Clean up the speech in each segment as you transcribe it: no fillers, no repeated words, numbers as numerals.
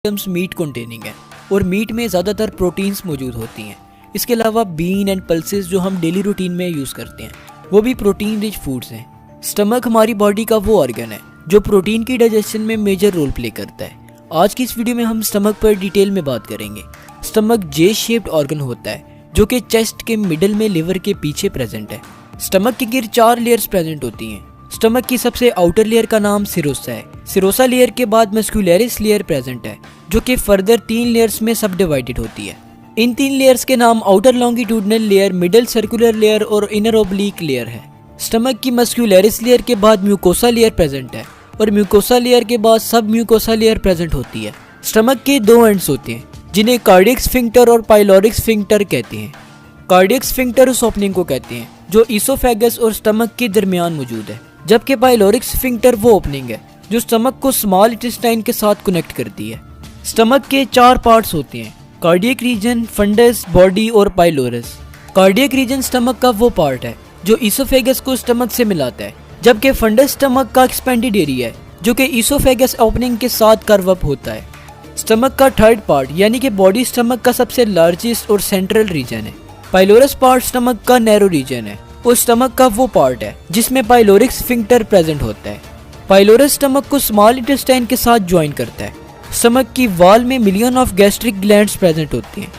Items meet containing है और meet में ज़्यादातर प्रोटीन्स मौजूद होती हैं। इसके अलावा बीन एंड पल्सेस जो हम डेली रूटीन में यूज़ करते हैं वो भी प्रोटीन रिच फूड्स हैं। स्टमक हमारी बॉडी का वो ऑर्गन है जो प्रोटीन की डाइजेशन में मेजर रोल प्ले करता है। आज की इस वीडियो में हम स्टमक पर डिटेल में बात करेंगे। स्टमक जे शेप्ड ऑर्गन होता है जो कि चेस्ट के मिडल में लिवर के पीछे प्रेजेंट है। स्टमक के गिर 4 लेयर्स प्रेजेंट होती हैं। स्टमक की सबसे आउटर लेयर का नाम सिरोसा है। सिरोसा लेयर के बाद मस्कुलरिस लेयर प्रेजेंट है जो कि फर्दर 3 लेयर्स में सब डिवाइडेड होती है। इन 3 लेयर्स के नाम outer longitudinal layer, middle circular layer और इनर ओब्लिक लेयर है। स्टमक की मस्कुलरिस लेयर के बाद म्यूकोसा लेयर प्रेजेंट है और म्यूकोसा लेयर के बाद सब म्यूकोसा लेयर प्रेजेंट होती है। स्टमक के 2 एंड्स होते हैं जिन्हें कार्डियक स्फिंक्टर और पाइलोरिक स्फिंक्टर कहते हैं। कार्डियक स्फिंक्टर उस ओपनिंग को कहते हैं जो ईसोफेगस और स्टमक के दरमियान मौजूद है, जबकि पाइलोरिक स्फिंक्टर वो ओपनिंग है जो स्टमक को स्मॉल इंटेस्टाइन के साथ कनेक्ट करती है। स्टमक के 4 पार्ट्स होते हैं, कार्डियक रीजन, फंडस, बॉडी और पाइलोरस। कार्डियक रीजन स्टमक का वो पार्ट है जो ईसोफेगस को स्टमक से मिलाता है, जबकि फंडस स्टमक का एक्सपेंडेड एरिया है जो कि ईसोफेगस ओपनिंग के साथ कर्व अप होता है। स्टमक का 3rd पार्ट यानी कि बॉडी स्टमक का सबसे लार्जेस्ट और सेंट्रल रीजन है। पाइलोरस पार्ट स्टमक का नैरो रीजन है और स्टमक का वो पार्ट है जिसमें पाइलोरिक स्फिंक्टर प्रेजेंट होता है। पाइलोरस स्टमक को स्मॉल इंटेस्टाइन के साथ ज्वाइन करता है। स्टमक की वॉल में million of gastric glands present होती हैं।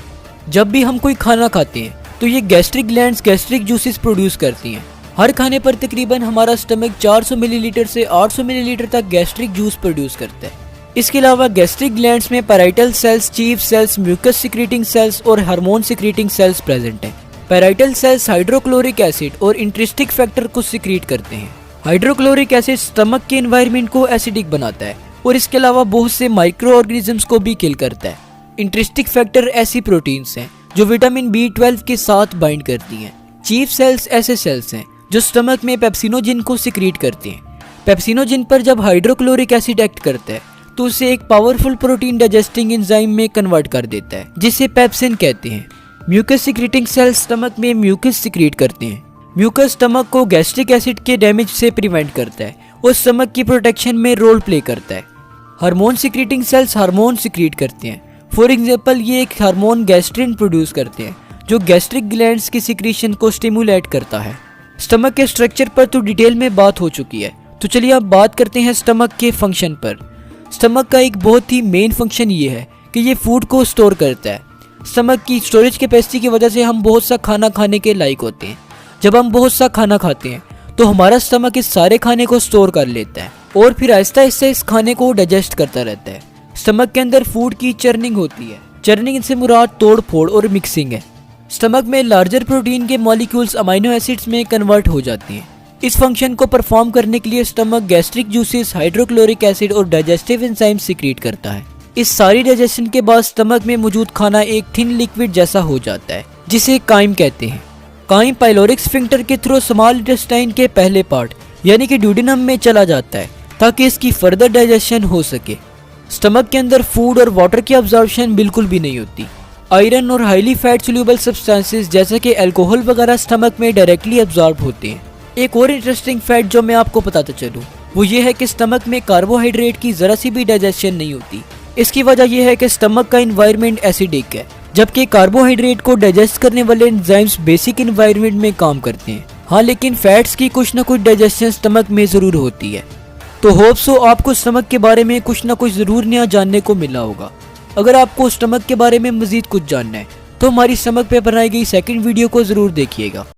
जब भी हम कोई खाना खाते हैं तो ये gastric glands gastric juices produce करती हैं। हर खाने पर तकरीबन हमारा स्टमक 400 मिलीलीटर से 800 मिलीलीटर तक गैस्ट्रिक जूस प्रोड्यूस करता है। इसके अलावा गैस्ट्रिक ग्लैंड्स में parietal cells, chief cells, mucus secreting cells और हार्मोन सिक्रीटिंग सेल्स प्रेजेंट हैं। पैराइटल सेल्स हाइड्रोक्लोरिक एसिड और इंट्रिस्टिक फैक्टर को सिक्रीट करते हैं। हाइड्रोक्लोरिक एसिड स्टमक के एनवायरनमेंट को एसिडिक बनाता है और इसके अलावा बहुत से माइक्रो ऑर्गेनिजम्स को भी किल करता है। इंट्रिस्टिक फैक्टर ऐसी प्रोटीन्स हैं जो विटामिन B12 के साथ बाइंड करती हैं। चीफ सेल्स ऐसे सेल्स हैं जो स्टमक में पेप्सिनोजिन को सिक्रीट करते हैं। पेप्सिनोजिन पर जब हाइड्रोक्लोरिक एसिड एक्ट करता है तो उसे एक पावरफुल प्रोटीन डाइजेस्टिंग एंजाइम में कन्वर्ट कर देता है जिसे पेप्सिन कहते हैं। म्यूकस सिक्रीटिंग सेल्स स्टमक में म्यूकस सिक्रीट करते हैं। म्यूकस स्टमक को गैस्ट्रिक एसिड के डैमेज से प्रिवेंट करता है और स्टमक की प्रोटेक्शन में रोल प्ले करता है। Hormone secreting cells hormone secrete करते हैं। फॉर एग्जांपल ये एक हार्मोन गैस्ट्रिन प्रोड्यूस करते हैं जो गैस्ट्रिक ग्लैंड्स की सिक्रीशन को स्टिमुलेट करता है। स्टमक के स्ट्रक्चर पर तो डिटेल में बात हो चुकी है, तो चलिए अब बात करते हैं स्टमक के फंक्शन पर। स्टमक का एक बहुत ही मेन फंक्शन ये है कि ये फूड को स्टोर करता है। स्टमक की स्टोरेज कैपेसिटी की वजह से हम बहुत सा खाना खाने के लायक होते हैं। जब हम बहुत सा खाना खाते हैं तो हमारा स्टमक इस सारे खाने को स्टोर कर लेता है और फिर आहिस्ता आहिस्ता इस खाने को डाइजेस्ट करता रहता है। स्टमक के अंदर फूड की चर्निंग होती है। चर्निंग से मुराद तोड़ फोड़ और मिक्सिंग है। स्टमक में लार्जर प्रोटीन के मॉलिक्यूल्स अमीनो एसिड्स में कन्वर्ट हो जाती हैं। इस फंक्शन को परफॉर्म करने के लिए stomach gastric juices, hydrochloric acid और डाइजेस्टिव एंजाइम सिक्रीट करता है। इस सारी डाइजेशन के बाद स्टमक में मौजूद खाना एक थिन लिक्विड जैसा हो जाता है जिसे काइम कहते हैं। काइम पाइलोरिक स्फिंक्टर के थ्रू स्मॉल इंटेस्टाइन के पहले पार्ट यानी कि ड्यूडेनम में चला जाता है ताकि इसकी फर्दर डाइजेशन हो सके। स्टमक के अंदर फूड और वाटर की अब्जॉर्प्शन बिल्कुल भी नहीं होती। आयरन और हाईली फैट सोल्यूबल सब्सटेंसेस जैसे कि अल्कोहल वगैरह स्टमक में डायरेक्टली अब्जॉर्ब होते हैं। एक और इंटरेस्टिंग फैक्ट जो मैं आपको बताता चलूँ वो ये है कि स्टमक में कार्बोहाइड्रेट की जरा सी भी डाइजेशन नहीं होती। इसकी वजह यह है कि स्टमक का एनवायरनमेंट एसिडिक है, जबकि कार्बोहाइड्रेट को डाइजेस्ट करने वाले एंजाइम्स बेसिक एनवायरनमेंट में काम करते हैं। हाँ, लेकिन फैट्स की कुछ ना कुछ डाइजेशन स्टमक में जरूर होती है। तो होप सो आपको स्टमक के बारे में कुछ ना कुछ जरूर नया जानने को मिला होगा। अगर आपको स्टमक के बारे में मजीद कुछ जानना है तो हमारी स्टमक पे बनाई गई 2nd वीडियो को जरूर देखिएगा।